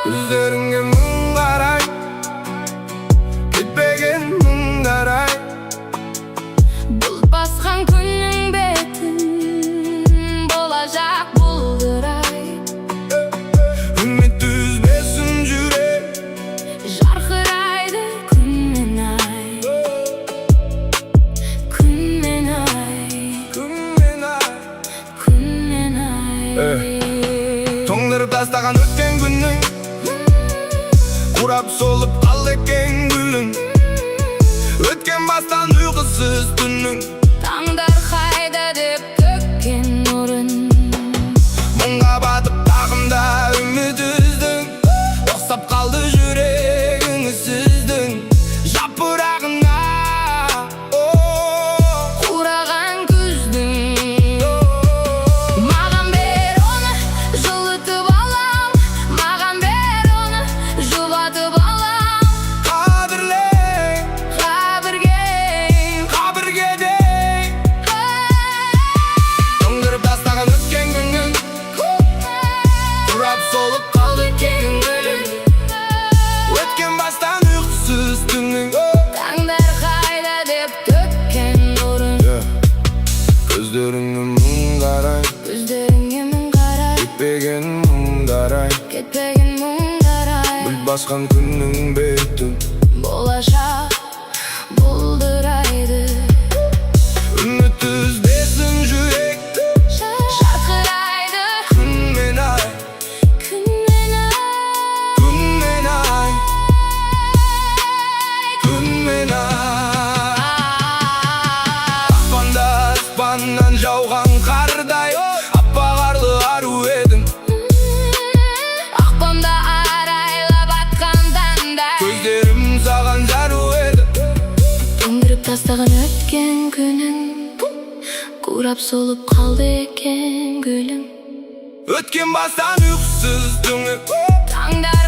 Gözlerine mum karay, ketpеген mum karay. Bulut baskan күннің бетін болажақ бұлдырай. Үміт үзбесін жүрек, Жарқырайды күн мен ай. Күн мен ай. күн мен ай. Күн мен ай. Тоңдырып тастаған өткен күннің, құрап солып қалды екен гүлің. Өткен бастан ұйқысыз түннің, Таңдар қайда деп төккен нұрын. мұңға батып тағымда үміт үздің. Тоқсап қалды жүрегің сіздің жапырағына. Қураған күздің маған бер оны, жылытып алам. Маған бер оны, жұбатып алам. Қадірлең, Қабіргедей тоңдырып тастаған өткен күннің, құрап солып қалды екен гүлің. Өткен бастан ұйқысыз түннің, Таңдар қайда деп төккен нұрын. көздеріңе мұң қарай, Көздеріңе мың қарай, кетпеген мұң қарай. кетпеген мұңдар ай. Бүл басқан күннің бетін, Болашақ бұлдырайды. үміт үзбесін жүрек, Жарқырайды күн мен ай. күн мен ай. Күн мен ай, күн мен ай. Аспанда аспаннан жауған қардай, аппақ қарлы ару едім. Ақпанда арайлап атқан таңдай. Көздерім саған жару еді. Тоңдырып тастаған өткен күнің, құрап солып қалды екен гүлің. Өткен бастан ұйқысыз түнгі, Таңдар